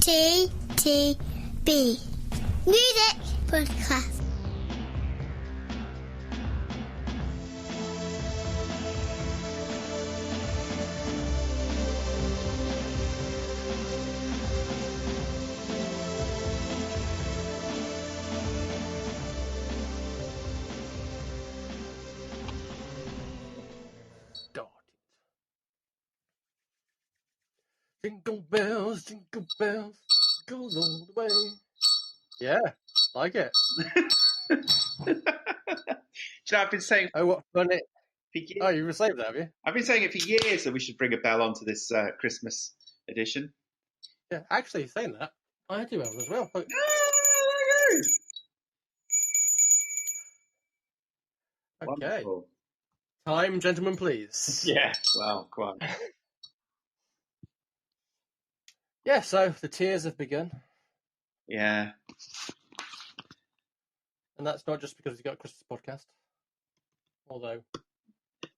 CTTB. Music Podcast. Jingle bells, go all the way. Yeah, like it. Do you know, I've been saying. Oh, what fun it! For years, Oh, you saved that, have you? I've been saying it for years that we should bring a bell onto this Christmas edition. Yeah, actually, saying that, I do have as well. Look. Okay. Wonderful. Time, gentlemen, please. Yeah, well, quite. Yeah, so the tears have begun. Yeah. And that's not just because we've got a Christmas podcast. Although,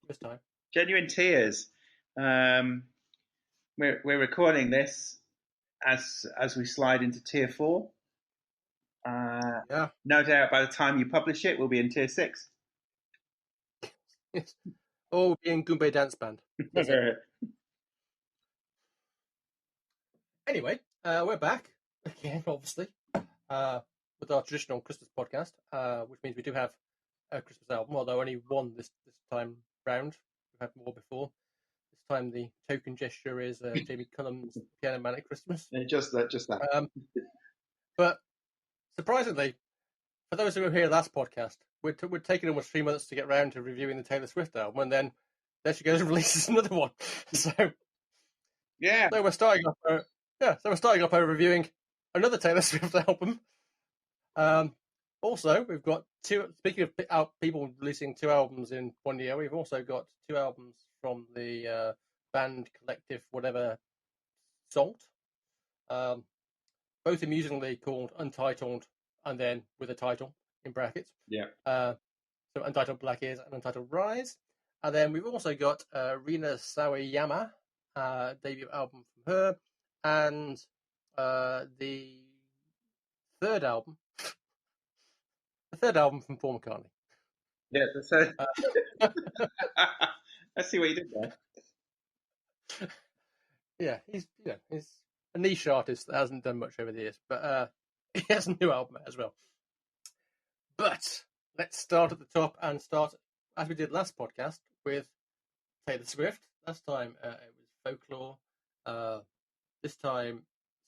this time. Genuine tears. We're recording this as we slide into tier 4. Yeah. No doubt by the time you publish it, we'll be in tier 6. Or we'll be in Goombay Dance Band. Anyway, we're back again, obviously, with our traditional Christmas podcast, which means we do have a Christmas album, although only one this time round. We've had more before. This time the token gesture is Jamie Cullum's Pianoman at Christmas. Yeah, just that. But surprisingly, for those who were here last podcast, we're taking almost 3 months to get round to reviewing the Taylor Swift album, and then there she goes and releases another one. So yeah, we're starting off. So we're starting off by reviewing another Taylor Swift album. Also, we've got two. Speaking of people releasing 2 albums in 1 year, we've also got 2 albums from the band collective, whatever, SAULT. Both amusingly called Untitled, and then with a title in brackets. Yeah. So Untitled Black Ears and Untitled Rise. And then we've also got Rina Sawayama, debut album from her, and the third album from Paul McCartney. Yeah, the third. Let's see what you did there. Yeah, he's a niche artist that hasn't done much over the years, but he has a new album as well. But let's start at the top and start, as we did last podcast, with Taylor Swift. Last time it was Folklore. This time,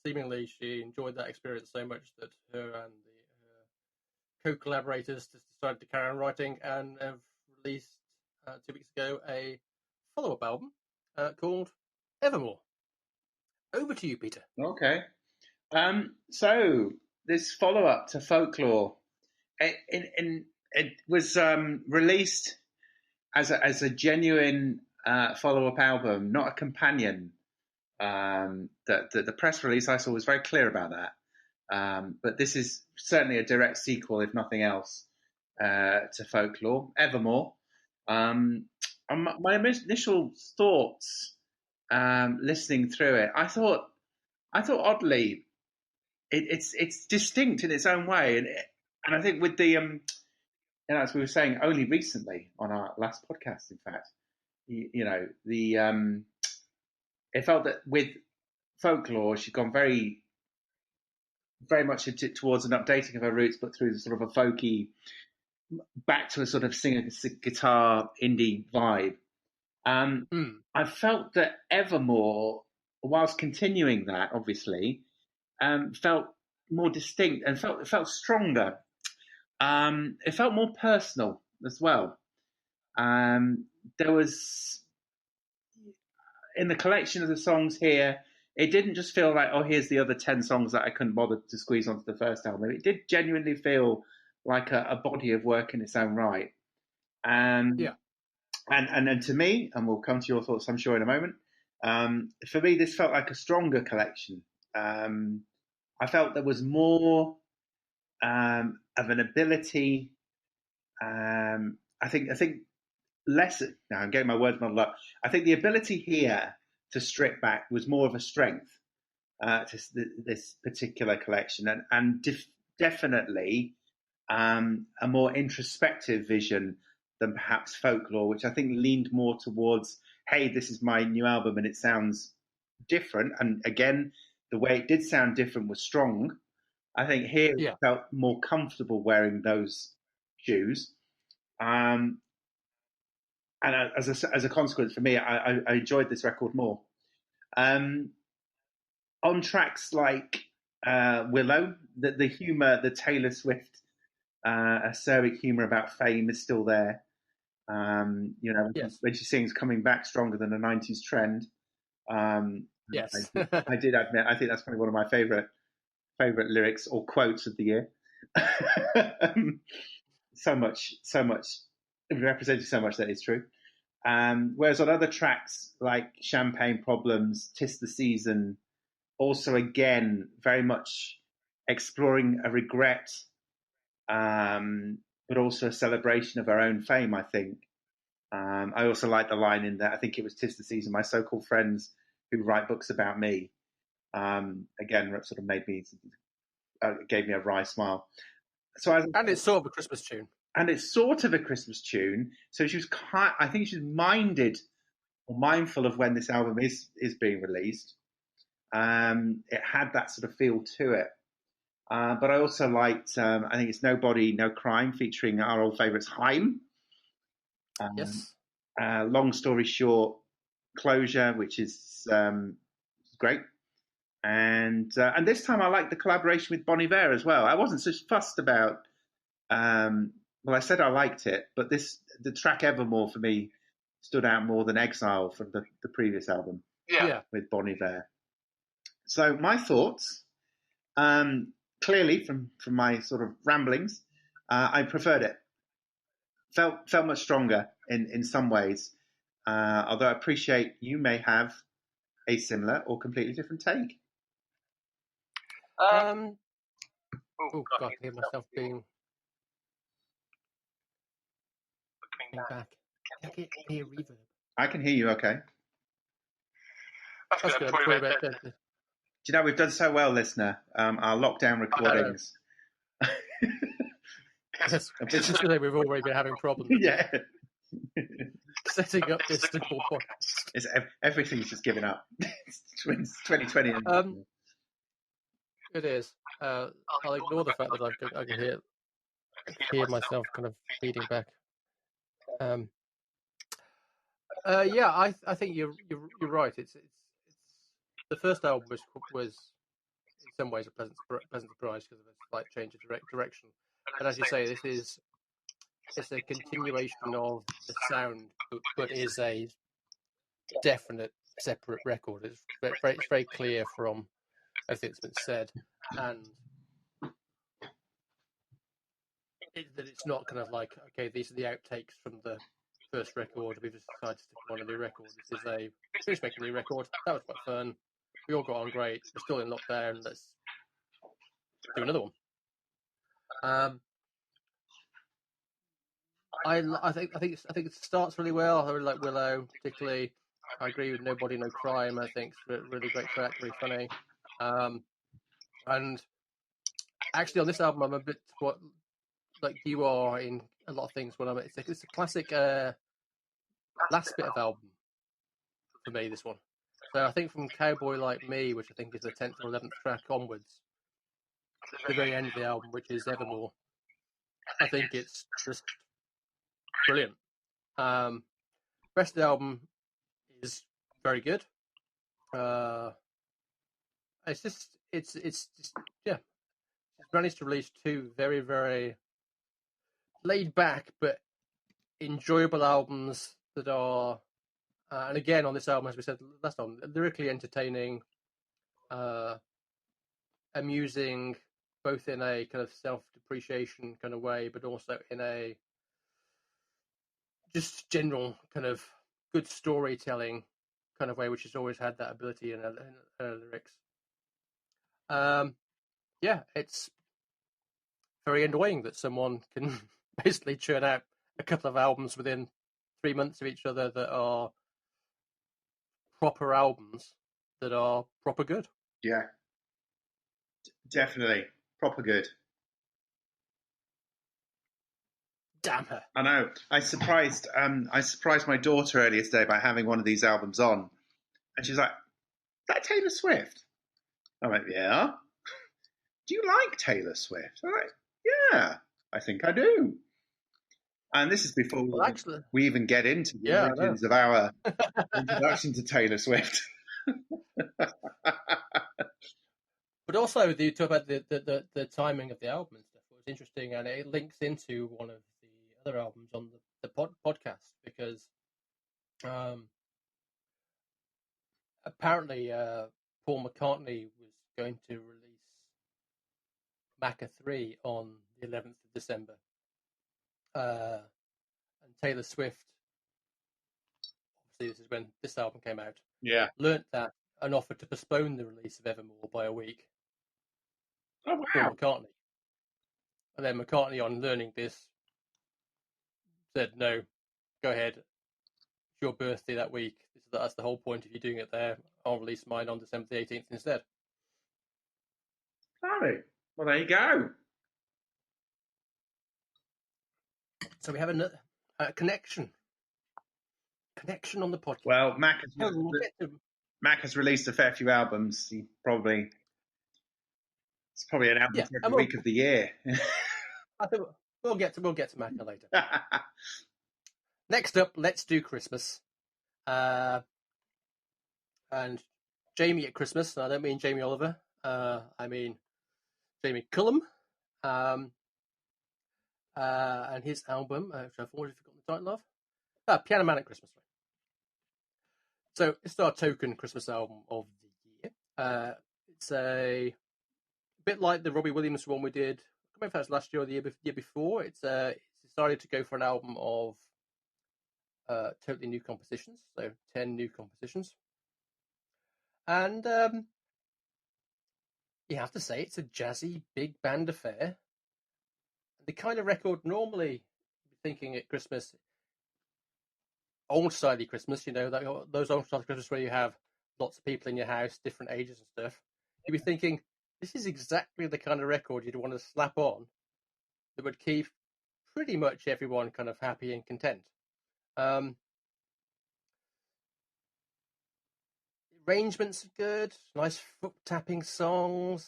seemingly, she enjoyed that experience so much that her and her co-collaborators just decided to carry on writing and have released 2 weeks ago a follow-up album called Evermore. Over to you, Peter. Okay. So this follow-up to Folklore, it was released as a genuine follow-up album, not a companion. The press release I saw was very clear about that. But this is certainly a direct sequel, if nothing else, to Folklore, Evermore. My initial thoughts listening through it, I thought oddly, it's distinct in its own way, and I think with the as we were saying only recently on our last podcast, in fact, it felt that with Folklore she'd gone very, very much towards an updating of her roots, but through sort of a folky, back to a sort of singer guitar indie vibe. I felt that Evermore, whilst continuing that, obviously, felt more distinct and felt stronger. It felt more personal as well. There was, in the collection of the songs here, it didn't just feel like, oh, here's the other 10 songs that I couldn't bother to squeeze onto the first album. It did genuinely feel like a body of work in its own right. Yeah. And to me, and we'll come to your thoughts, I'm sure, in a moment, for me, this felt like a stronger collection. I felt there was more of an ability. I think less. Now I'm getting my words muddled up. I think the ability here to strip back was more of a strength. to this particular collection, and definitely a more introspective vision than perhaps Folklore, which I think leaned more towards, hey, this is my new album and it sounds different. And again, the way it did sound different was strong. I think here it felt more comfortable wearing those shoes. And as a consequence, for me, I enjoyed this record more. On tracks like Willow, the humour, the Taylor Swift acerbic humour about fame is still there. When she sings "Coming Back" stronger than a '90s trend. Yes, I did admit. I think that's probably one of my favourite lyrics or quotes of the year. so much representing so much that is true. Whereas on other tracks like Champagne Problems, "'Tis the Season," also again very much exploring a regret, but also a celebration of her own fame, I think. I also like the line in there. I think it was "'Tis the Season," my so-called friends who write books about me. Again, sort of gave me a wry smile. And it's sort of a Christmas tune. So she was I think she was mindful of when this album is being released. It had that sort of feel to it. But I also liked, I think it's "Nobody, No Crime" featuring our old favourites Haim. Yes. Long story short, "Closure," which is great. And this time I liked the collaboration with Bon Iver as well. I wasn't so fussed about, I said I liked it, but the track Evermore for me stood out more than Exile from the previous album with Bon Iver. So my thoughts, clearly from my sort of ramblings, I preferred it. Felt much stronger in some ways, although I appreciate you may have a similar or completely different take. God, I can hear myself being back. Can I hear reverb? I can hear you okay. That's good. Do you know, we've done so well, listener, our lockdown recordings. Yes, we've already been having problems. Yeah. Setting up this simple podcast. Everything's just given up. It's 2020. It is. I'll ignore the fact that I can hear myself kind of feeding back. I think you're right. It's the first album was in some ways a pleasant surprise because of a slight change of direction. But as you say, it's a continuation of the sound, but is a definite separate record. It's very clear from everything that's been said, and that it's not kind of like, okay, these are the outtakes from the first record, we've just decided to stick on a new record. This is a finished making a new record. That was quite fun. We all got on great. We're still in lockdown. Let's do another one. I think it starts really well. I really like Willow, particularly. I agree with "Nobody, No Crime." I think it's a really great track, really funny. And actually, on this album, I'm a bit like you are in a lot of things. It's a classic last bit of album for me. This one. So I think from "Cowboy Like Me," which I think is the 10th or 11th track onwards, to the very end of the album, which is "Evermore," I think it's just brilliant. Rest of the album is very good. It's just managed to release two very, very laid back but enjoyable albums that are, and again on this album, as we said last time, lyrically entertaining, amusing, both in a kind of self-depreciation kind of way, but also in a just general kind of good storytelling kind of way, which has always had that ability in her lyrics. It's very annoying that someone can basically churn out a couple of albums within 3 months of each other that are proper albums that are proper good. Yeah, definitely. Proper good. Damn her. I know. I surprised my daughter earlier today by having one of these albums on, and she's like, "Is that Taylor Swift?" I'm like, "Yeah." Do you like Taylor Swift? I'm like, "Yeah, I think I do." And this is before Well, actually, we even get into the yeah, I know. origins of our introduction to Taylor Swift. But also, you talk about the timing of the album and stuff. It was interesting, and it links into one of the other albums on the podcast because um, apparently Paul McCartney was going to release Macca 3 on the 11th of December. And Taylor Swift, obviously, this is when this album came out, Yeah. learnt that and offered to postpone the release of Evermore by a week. Oh Paul wow. McCartney. And then McCartney, on learning this, said, no, go ahead. It's your birthday that week. That's the whole point of you doing it there. I'll release mine on December the 18th instead. Sorry. Well, there you go. So we have a connection on the podcast. Well, We'll get to... Mac has released a fair few albums. It's probably an album for every week of the year. I think we'll get to Macca later. Next up, let's do Christmas. And Jamie at Christmas. I don't mean Jamie Oliver. I mean Jamie Cullum. And his album, which I've already forgotten the title of. Pianoman at Christmas. So it's our token Christmas album of the year. It's a bit like the Robbie Williams one we did. I can't remember if that was last year or the year before. It's decided to go for an album of totally new compositions, so 10 new compositions. And you have to say it's a jazzy, big band affair. The kind of record normally thinking at Christmas, old-style Christmas, those old-style Christmas where you have lots of people in your house, different ages and stuff. You'd be thinking, this is exactly the kind of record you'd want to slap on that would keep pretty much everyone kind of happy and content. Arrangements are good, nice foot-tapping songs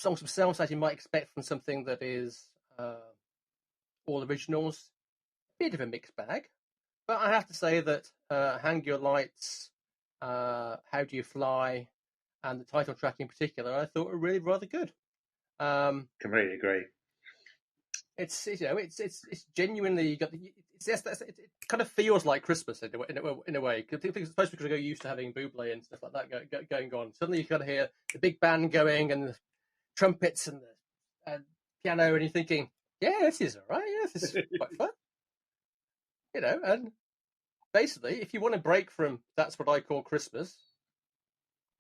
themselves that you might expect from something that is all originals. Bit of a mixed bag. But I have to say that Hang Your Lights, How Do You Fly, and the title track in particular, I thought were really rather good. Completely agree. It's genuinely it kind of feels like Christmas in a way. Because it's supposed to be used to having Bublé and stuff like that going on. Suddenly you kind of hear the big band going and the trumpets and the piano, and you're thinking, yeah, this is all right. Yeah, this is quite fun. And basically, if you want to break from That's What I Call Christmas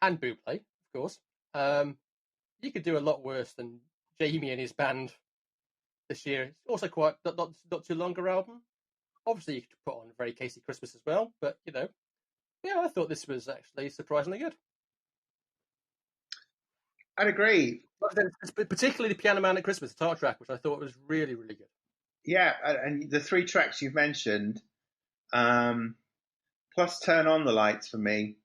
and Bublé, of course, you could do a lot worse than Jamie and his band this year. It's also quite not too longer album. Obviously, you could put on a very Casey Christmas as well, but I thought this was actually surprisingly good. I'd agree. Particularly the Pianoman at Christmas, the title track, which I thought was really, really good. Yeah, and the three tracks you've mentioned, plus Turn On the Lights for me,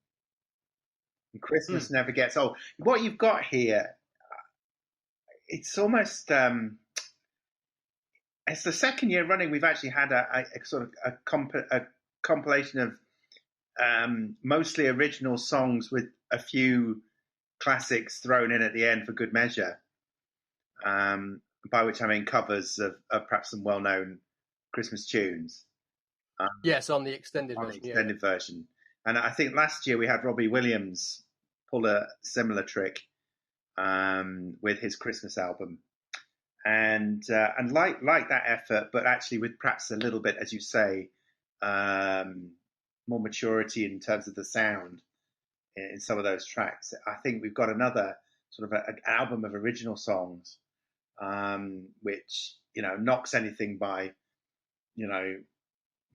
and Christmas Never Gets Old. What you've got here, it's almost, it's the second year running we've actually had a sort of a compilation of mostly original songs with a few classics thrown in at the end for good measure. By which I mean covers of perhaps some well-known Christmas tunes. Yes, on the extended version. And I think last year we had Robbie Williams pull a similar trick with his Christmas album, and like that effort, but actually with perhaps a little bit, as you say, more maturity in terms of the sound in some of those tracks. I think we've got another sort of an album of original songs, which knocks anything by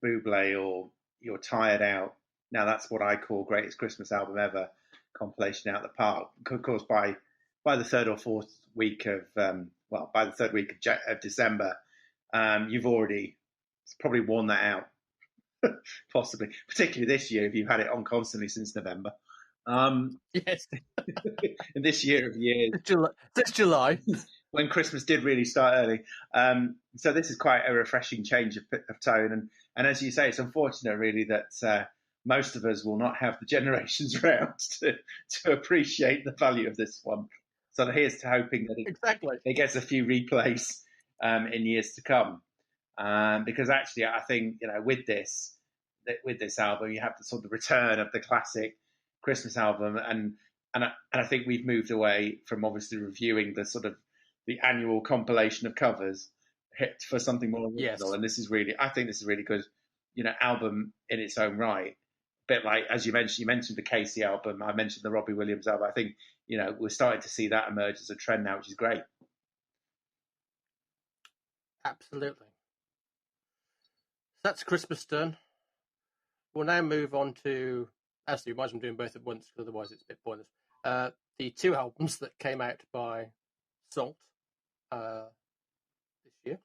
Bublé or You're Tired Out. Now that's what I call greatest Christmas album ever. compilation out the park. Of course, by the third or fourth week of by the third week of December, you've already probably worn that out, possibly, particularly this year if you've had it on constantly since November. Yes, In this year of years, This July. when Christmas did really start early. So this is quite a refreshing change of tone. And as you say, it's unfortunate really that most of us will not have the generations around to appreciate the value of this one. So here's to hoping that Exactly. it gets a few replays in years to come. Because actually, I think, with this album, you have the sort of return of the classic Christmas album, and I think we've moved away from obviously reviewing the sort of the annual compilation of covers for something more original. Yes. And I think this is really good, album in its own right. A bit like, as you mentioned the Casey album, I mentioned the Robbie Williams album. I think, we're starting to see that emerge as a trend now, which is great. Absolutely. That's Christmas done. We'll now move on to, actually, you might as well doing both at once, because otherwise it's a bit pointless. The two albums that came out by SAULT this year.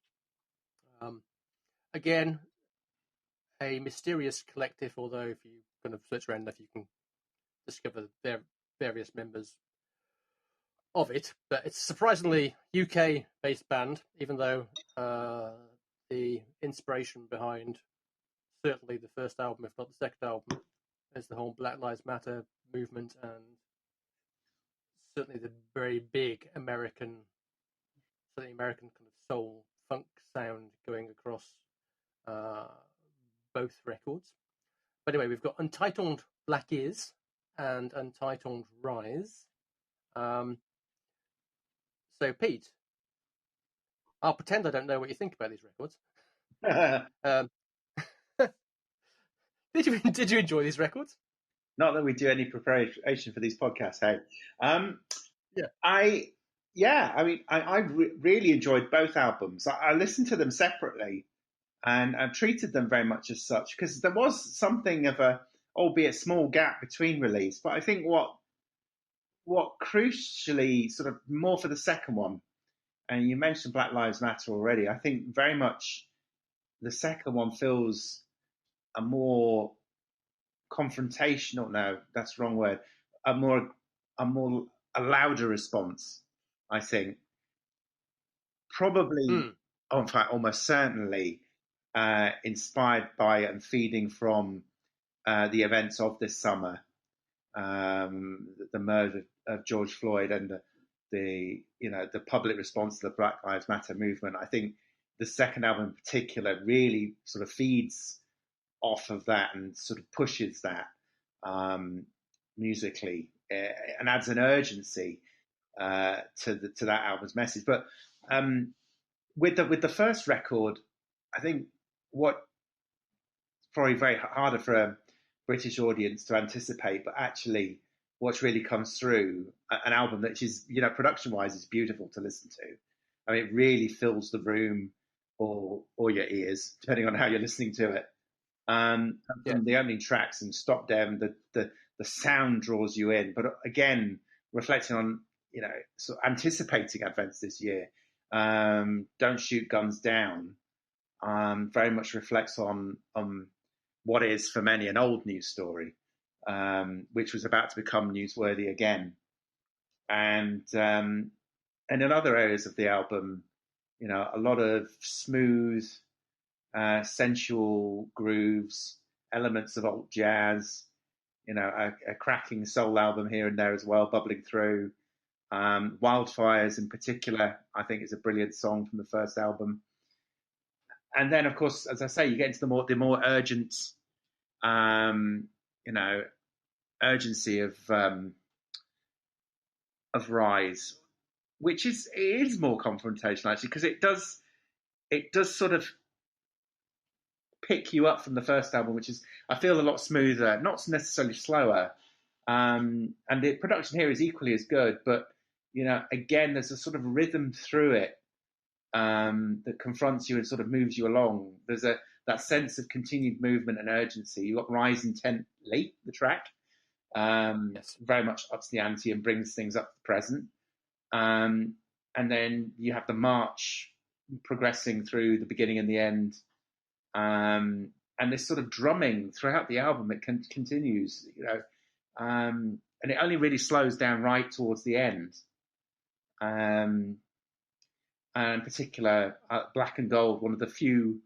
Again, a mysterious collective, although if you kind of search around enough, you can discover their various members of it. But it's a surprisingly UK-based band, even though the inspiration behind certainly the first album, if not the second album, is the whole Black Lives Matter movement, and certainly the very big American kind of soul funk sound going across both records. But anyway, we've got Untitled Black Ears and Untitled Rise. So, Pete, I'll pretend I don't know what you think about these records. Did you enjoy these records? Not that we do any preparation for these podcasts, hey. I really enjoyed both albums. I listened to them separately, and I treated them very much as such, because there was something of a, albeit small, gap between release. But I think what crucially, sort of more for the second one, and you mentioned Black Lives Matter already, I think very much the second one feels a more confrontational, no, that's the wrong word, a louder response, I think. Probably, in fact, almost certainly inspired by and feeding from the events of this summer, the murder of George Floyd, and the public response to the Black Lives Matter movement. I think the second album in particular really sort of feeds off of that and sort of pushes that musically, and adds an urgency to that album's message. But with the first record, I think what's probably very harder for a British audience to anticipate, but actually what really comes through, an album that is, production wise, is beautiful to listen to. I mean, it really fills the room or your ears, depending on how you're listening to it. From the opening tracks and Stop Them, the sound draws you in. But again, reflecting on, sort of anticipating advents this year, Don't Shoot Guns Down very much reflects on what is for many an old news story, which was about to become newsworthy again. And in other areas of the album, a lot of smooth, sensual grooves, elements of alt jazz, a cracking soul album here and there as well, bubbling through. Wildfires in particular, I think, is a brilliant song from the first album. And then, of course, as I say, you get into the more urgent, urgency of Rise, which is more confrontational actually, because it does sort of pick you up from the first album, which is, I feel, a lot smoother, not necessarily slower. And the production here is equally as good, but again, there's a sort of rhythm through it that confronts you and sort of moves you along. There's that sense of continued movement and urgency. You've got Rise Intently, the track, Yes. Very much ups the ante and brings things up to the present. And then you have the march progressing through the beginning and the end. And this sort of drumming throughout the album, it continues, and it only really slows down right towards the end. And in particular, Black and Gold, one of the few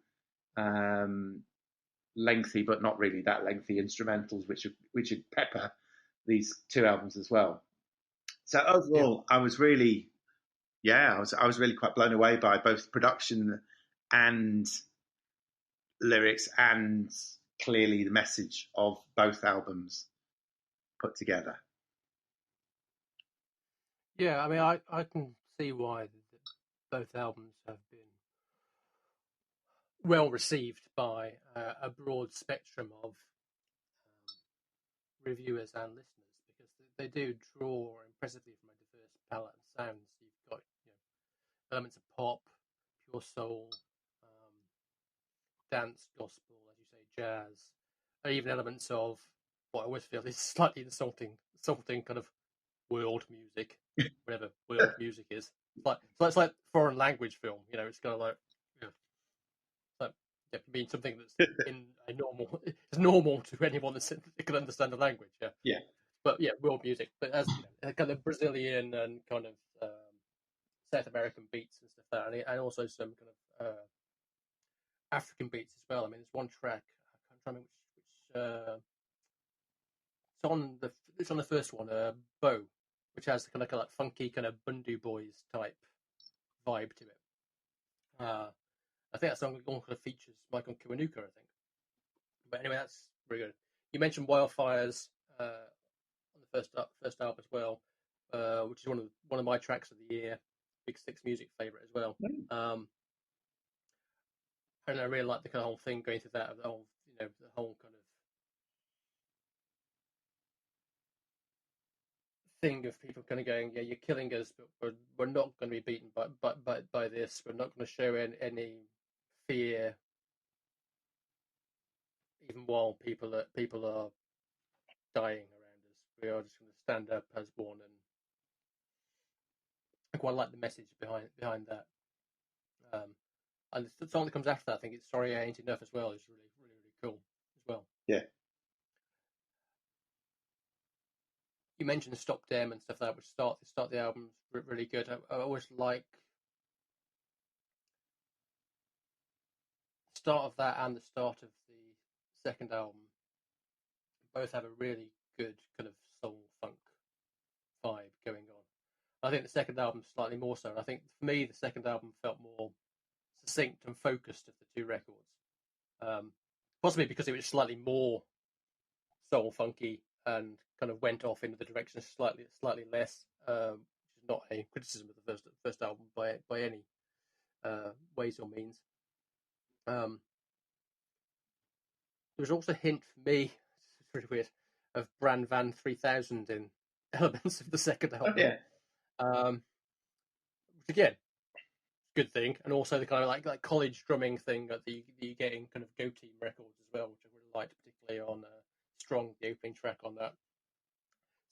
lengthy but not really that lengthy instrumentals which pepper these two albums as well. So overall, I was really quite blown away by both production and lyrics, and clearly the message of both albums put together. Yeah, I mean, I can see why both albums have been well received by a broad spectrum of reviewers and listeners, because they do draw impressively from a diverse palette of sounds. You've got elements of pop, pure soul, dance, gospel, as you say, jazz, or even elements of what I always feel is slightly insulting kind of world music, whatever world music is. It's like foreign language film. It's kind of like, mean something that's in a normal, it's normal to anyone that can understand the language. Yeah. Yeah. But yeah, world music. But as kind of Brazilian and kind of South American beats and stuff like that, and also some kind of African beats as well. I mean, there's one track, I can't remember which it's on the first one, Bow, which has kind of like funky kind of Bundu Boys type vibe to it. I think that song kind of features Michael Kiwanuka, I think. But anyway, that's very good. You mentioned Wildfires on the first album as well, which is one of my tracks of the year, Big Six music favorite as well. And I really like the kind of whole thing going through that, the whole kind of thing of people kind of going, yeah, you're killing us, but we're not going to be beaten by this. We're not going to show any fear, even while people are dying around us. We are just going to stand up as one, and I quite like the message behind that. And the song that comes after that, I think it's "Sorry I Ain't Enough" as well. Is really, really, really cool as well. Yeah. You mentioned "Stop Them" and stuff like that, which start the album really good. I always like the start of that and the start of the second album. Both have a really good kind of soul funk vibe going on. I think the second album slightly more so. I think for me, the second album felt more succinct and focused of the two records. Possibly because it was slightly more soul funky and kind of went off into the direction slightly less, which is not a criticism of the first album by any ways or means. There was also a hint for me, it's really weird, of Brand Van 3000 in elements of the second album. Oh, yeah. Which again, good thing, and also the kind of like college drumming thing that you get in kind of Go Team records as well, which I really liked, particularly on Strong, the opening track on that.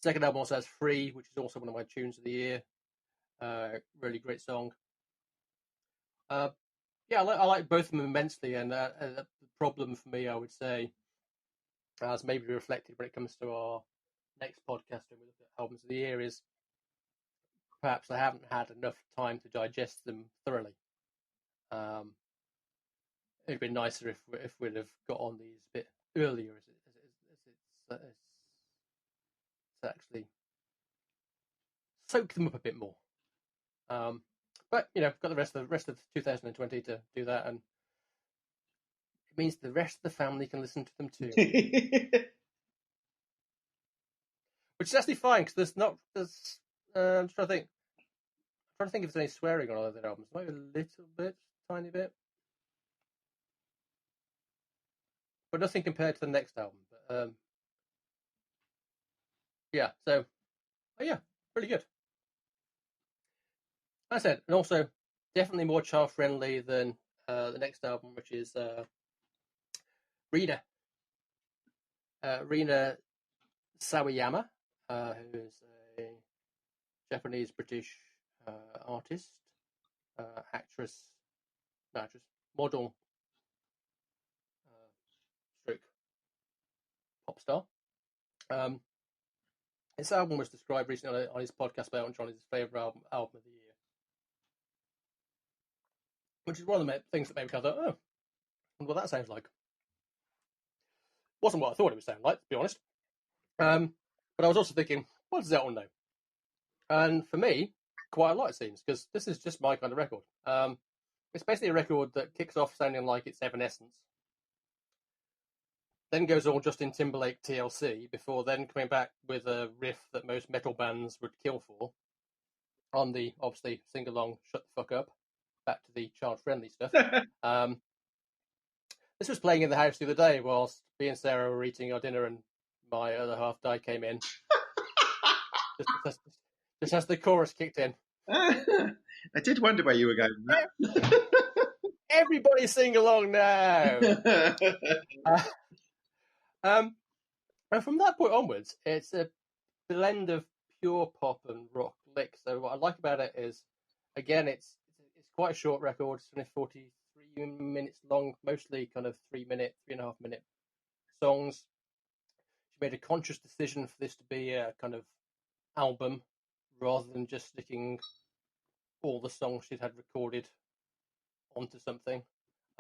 Second album also has Free, which is also one of my tunes of the year. Really great song. Yeah, I like both of them immensely, and the problem for me, I would say, as maybe reflected when it comes to our next podcast when we look at albums of the year, is perhaps I haven't had enough time to digest them thoroughly. It'd been nicer if we'd have got on these a bit earlier, as it's actually soak them up a bit more. But got the rest of 2020 to do that, and it means the rest of the family can listen to them too, which is actually fine because I'm trying to think if there's any swearing on other albums. Maybe a little bit, tiny bit, but nothing compared to the next album. But yeah, so yeah, really good. Like I said, and also definitely more child friendly than the next album, which is Rina. Rina Sawayama, who is a Japanese-British artist, actress, model, stroke pop star. This album was described recently on his podcast by Elton John as his favourite album of the year, which is one of the things that made me kind of thought, oh, I wonder what that sounds like. Wasn't what I thought it would sound like, to be honest. But I was also thinking, what does Elton know? And for me, quite a lot, it seems, because this is just my kind of record. It's basically a record that kicks off sounding like it's Evanescence, then goes all Justin Timberlake TLC, before then coming back with a riff that most metal bands would kill for, on the, obviously, sing-along, shut the fuck up, back to the child-friendly stuff. This was playing in the house the other day whilst me and Sarah were eating our dinner and my other half Di came in. just as the chorus kicked in. I did wonder where you were going with that. Everybody sing along now! And from that point onwards, it's a blend of pure pop and rock licks. So what I like about it is, again, it's quite a short record. It's only 43 minutes long, mostly kind of 3.5 minute songs. She made a conscious decision for this to be a kind of album rather than just sticking all the songs she'd had recorded onto something.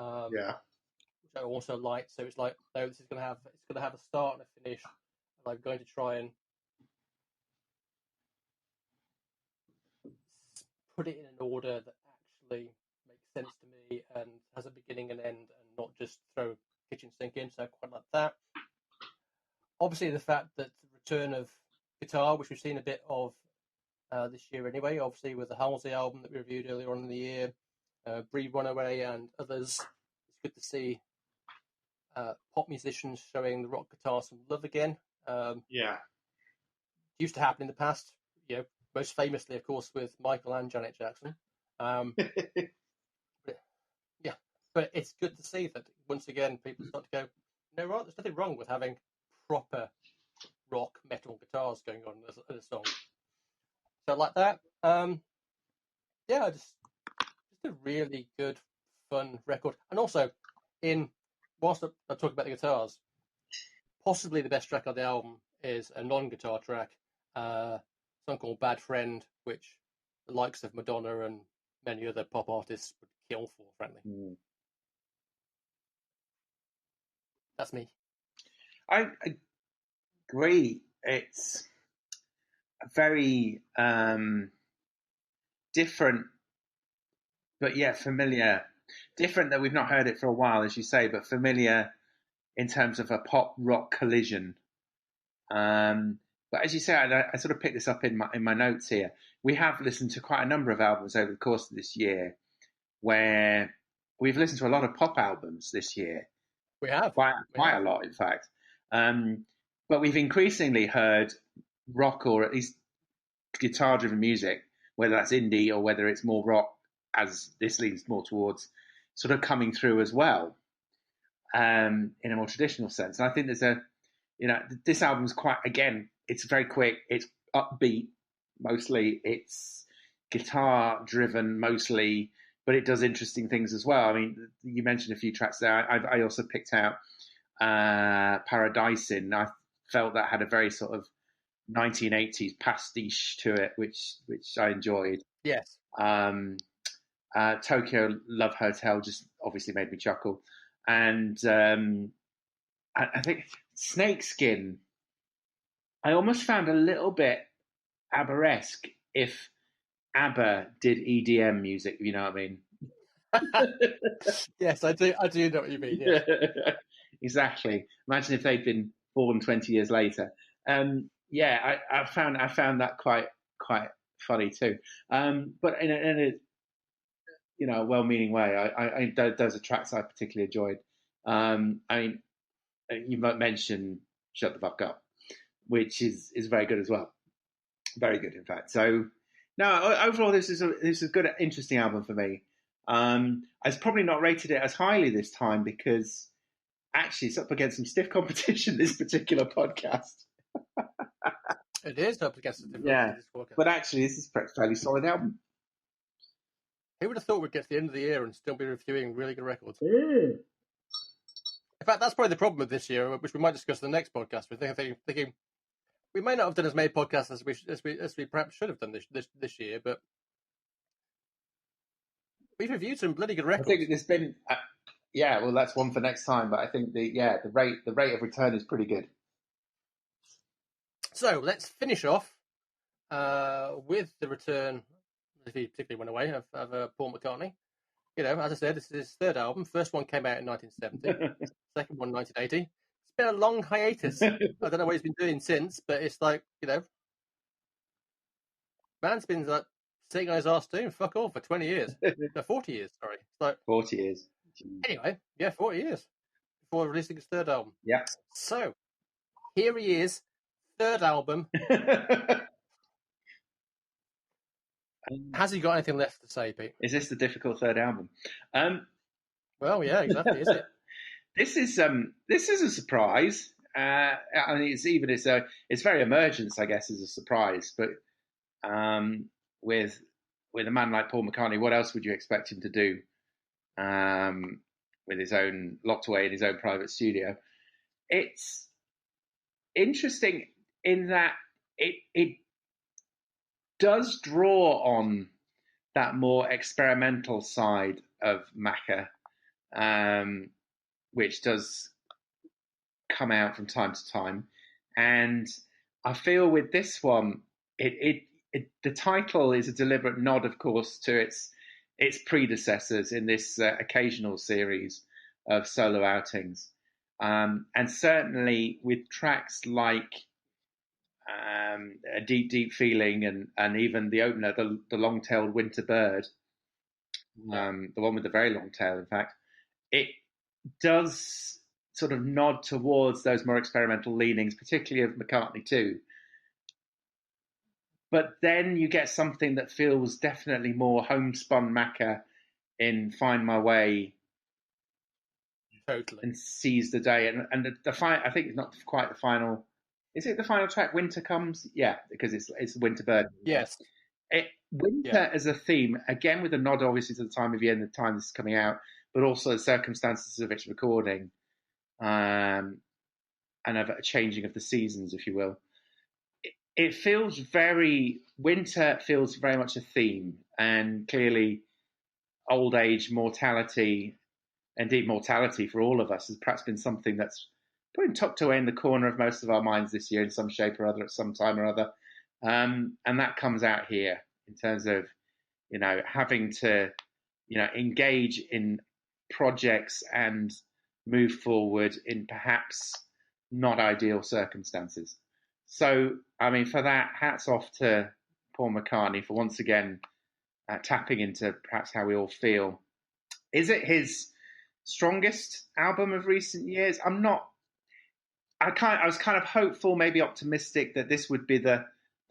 Yeah. Which I also liked. So it's like, no, this is going to have a start and a finish, and I'm going to try and put it in an order that actually makes sense to me and has a beginning and end, and not just throw kitchen sink in. So I quite like that. Obviously, the fact that the return of guitar, which we've seen a bit of this year anyway, obviously with the Halsey album that we reviewed earlier on in the year, Breathe Runaway and others, it's good to see pop musicians showing the rock guitar some love again. Yeah. Used to happen in the past, most famously, of course, with Michael and Janet Jackson. But it's good to see that once again people start to go, no, right, there's nothing wrong with having proper rock metal guitars going on in a song. So like that, just a really good, fun record. And also, whilst I talk about the guitars, possibly the best track on the album is a non-guitar track, a song called Bad Friend, which the likes of Madonna and many other pop artists would kill for, frankly. That's me. I agree. It's a very different, but familiar. Different that we've not heard it for a while, as you say, but familiar in terms of a pop rock collision. But as you say, I sort of picked this up in my notes here. We have listened to quite a number of albums over the course of this year, where we've listened to a lot of pop albums this year. We have quite a lot, in fact. But we've increasingly heard rock, or at least guitar-driven music, whether that's indie or whether it's more rock, as this leans more towards, sort of coming through as well, in a more traditional sense. And I think there's this album's it's very quick, it's upbeat mostly, it's guitar-driven mostly, but it does interesting things as well. I mean, you mentioned a few tracks there. I also picked out Paradising. I felt that had a very sort of 1980s pastiche to it, which I enjoyed. Yes. Tokyo Love Hotel just obviously made me chuckle. And I think Snakeskin, I almost found a little bit ABBA-esque if ABBA did EDM music, if you know what I mean. Yes, I do know what you mean. Yes. Exactly. Imagine if they'd been born 20 years later. I found that quite funny too. But in a well-meaning way. Those are tracks I particularly enjoyed. I mean, you might mention "Shut the Fuck Up," which is very good as well. Very good, in fact. So, no, overall, this is a good, interesting album for me. I've probably not rated it as highly this time because actually it's up against some stiff competition, this particular podcast. It is up against the difficulty Yeah, of this forecast. but actually, this is a fairly solid album. Who would have thought we'd get to the end of the year and still be reviewing really good records? Mm. In fact, that's probably the problem with this year, which we might discuss in the next podcast. We're thinking we may not have done as many podcasts as we perhaps should have done this year, but we've reviewed some bloody good I records. think there's been, yeah. Well, that's one for next time. But I think the rate of return is pretty good. So let's finish off with the return, if he particularly went away, of Paul McCartney. You know, as I said, this is his third album. First one came out in 1970. Second one, 1980. It's been a long hiatus. I don't know what he's been doing since, but it's like, you know, man's been like sitting on his arse doing fuck all for 20 years. No, 40 years, sorry. It's like 40 years. Anyway, yeah, 40 years before releasing his third album. Yeah. So, here he is, third album. Has he got anything left to say, Pete? Is this the difficult third album? Well, yeah, exactly, is it? This is a surprise. I mean, it's very emergence, I guess, as a surprise. But with a man like Paul McCartney, what else would you expect him to do? With his own locked away in his own private studio, it's interesting in that it does draw on that more experimental side of Macca, which does come out from time to time. And I feel with this one, the title is a deliberate nod, of course, to its predecessors in this occasional series of solo outings. And certainly with tracks like A Deep, Deep Feeling and even the opener, the long-tailed Winter Bird, the one with the very long tail, in fact, it does sort of nod towards those more experimental leanings, particularly of McCartney too. But then you get something that feels definitely more homespun Macca in Find My Way. Totally. And Seize the Day. And I think it's not quite the final. Is it the final track, Winter Comes? Yeah, because it's Winter Bird. Yes. Winter as a theme, again with a nod obviously to the time of year and the time this is coming out, but also the circumstances of its recording, and of a changing of the seasons, if you will. It feels winter feels very much a theme, and clearly old age, mortality, indeed mortality for all of us has perhaps been something that's probably tucked away in the corner of most of our minds this year in some shape or other at some time or other. And that comes out here in terms of, you know, having to, you know, engage in projects and move forward in perhaps not ideal circumstances. So, I mean, for that, hats off to Paul McCartney for once again tapping into perhaps how we all feel. Is it his strongest album of recent years? I'm not. I was kind of hopeful, maybe optimistic, that this would be the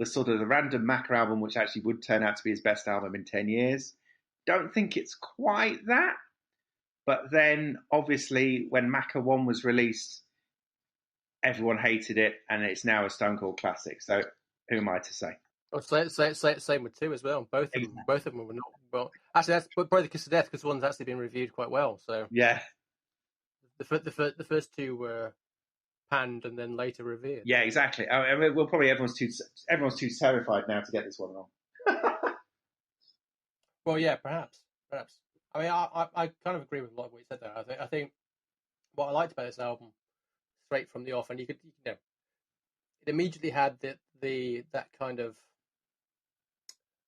sort of the random Macca album, which actually would turn out to be his best album in 10 years. Don't think it's quite that. But then, obviously, when Macca 1 was released, everyone hated it, and it's now a Stone Cold classic. So, who am I to say? I'll same with 2 as well. Both of them were not well. Actually, that's probably the Kiss of Death because one's actually been reviewed quite well. So yeah, the first 2 were panned and then later revered. Yeah, exactly. I mean, well, probably everyone's too terrified now to get this one wrong. Well, yeah, perhaps. I mean, I kind of agree with a lot of what you said there. I think what I liked about this album, straight from the off, and you know, it immediately had that kind of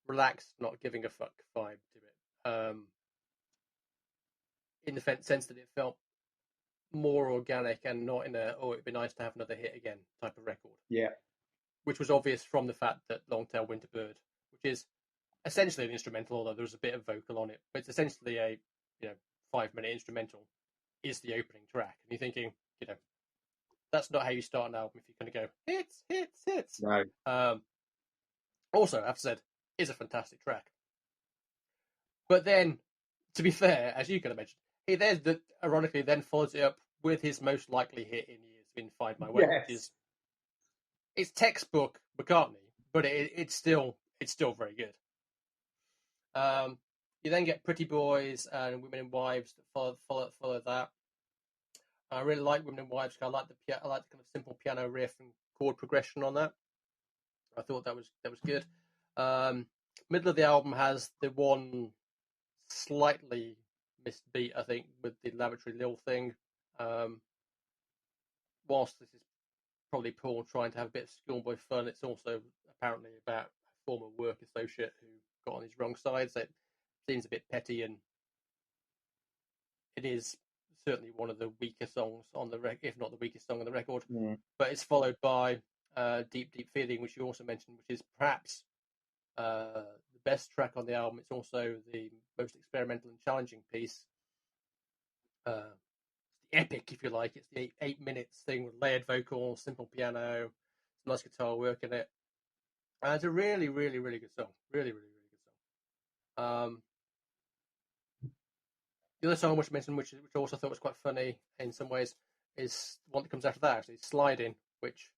relaxed, not giving a fuck vibe to it. In the sense that it felt more organic and not in it'd be nice to have another hit again type of record. Yeah. Which was obvious from the fact that Long Tail Winter Bird, which is essentially an instrumental, although there's a bit of vocal on it, but it's essentially a 5-minute instrumental, is the opening track. And you're thinking, that's not how you start an album if you're going to go hits. Right. Also, I've said, is a fantastic track. But then, to be fair, as you could have mentioned, he ironically then follows it up with his most likely hit in years in Find My Way, yes. which is it's textbook McCartney, but it's still very good. You then get Pretty Boys and Women and Wives that follow that. I really like Women and Wives because I like the kind of simple piano riff and chord progression on that. I thought that was good. Middle of the album has the one slightly missed beat, I think, with the Lavatory Lil thing. Whilst this is probably Paul trying to have a bit of schoolboy fun, it's also apparently about a former work associate who got on his wrong side, so it seems a bit petty, and it is certainly one of the weaker songs on the record, if not the weakest song on the record. But it's followed by Deep Deep Feeling, which you also mentioned, which is perhaps the best track on the album. It's also the most experimental and challenging piece. It's the epic, if you like. It's the 8 minutes thing with layered vocals, simple piano, some nice guitar work in it. And it's a really, really, really good song. Really, really, really good song. The other song which I mentioned, which I also thought was quite funny in some ways, is the one that comes after that, actually, Sliding, which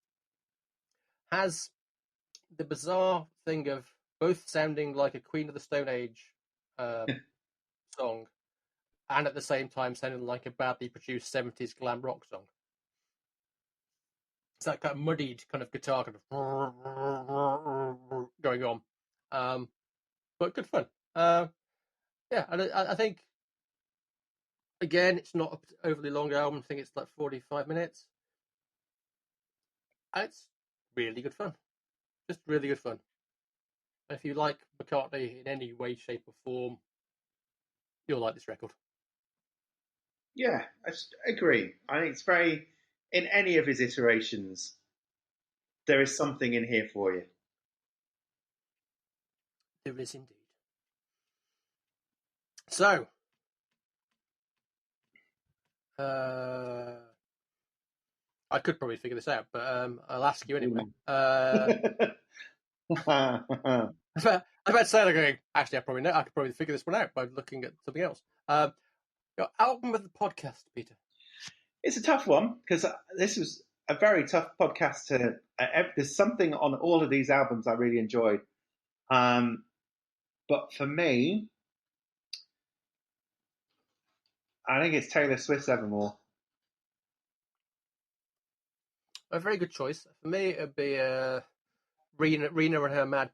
has the bizarre thing of both sounding like a Queen of the Stone Age song and at the same time sounding like a badly produced 70s glam rock song. It's that kind of muddied kind of guitar kind of going on. But good fun. Yeah, and I think, again, it's not an overly long album. I think it's like 45 minutes. And it's really good fun. Just really good fun. And if you like McCartney in any way, shape, or form, you'll like this record. Yeah, I agree. I think it's very, in any of his iterations, there is something in here for you. There is indeed. So, I could probably figure this out, but I'll ask you anyway. I was about to say, like, actually, I probably know. I could probably figure this one out by looking at something else. Your album of the podcast, Peter. It's a tough one because this was a very tough podcast to. There's something on all of these albums I really enjoyed, but for me, I think it's Taylor Swift's Evermore. A very good choice. For me, it'd be Rina and her mad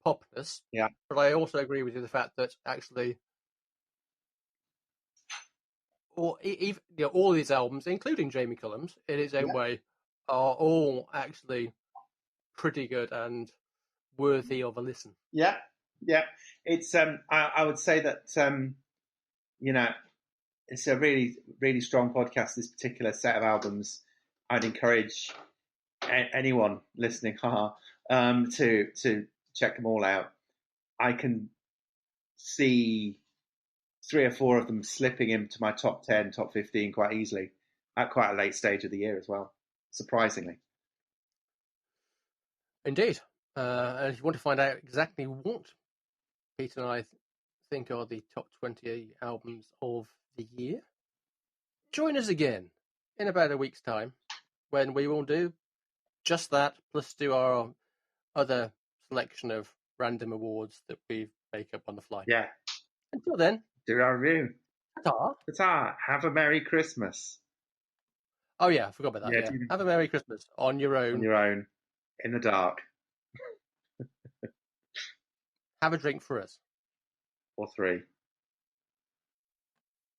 popness. Yeah. But I also agree with you the fact that actually, all these albums, including Jamie Cullum's, in its own way, are all actually pretty good and worthy of a listen. Yeah. It's I would say that it's a really, really strong podcast. This particular set of albums, I'd encourage anyone listening to check them all out. I can see 3 or 4 of them slipping into my top 10, top 15 quite easily at quite a late stage of the year as well, surprisingly. Indeed. And if you want to find out exactly what Peter and I think are the top 20 albums of the year, join us again in about a week's time when we will do just that, plus do our other selection of random awards that we make up on the fly. Yeah. Until then, do our review. Ta-ta. Ta-ta. Have a Merry Christmas. Oh, yeah, I forgot about that. Yeah. Have a Merry Christmas on your own. On your own, in the dark. Have a drink for us. Or 3.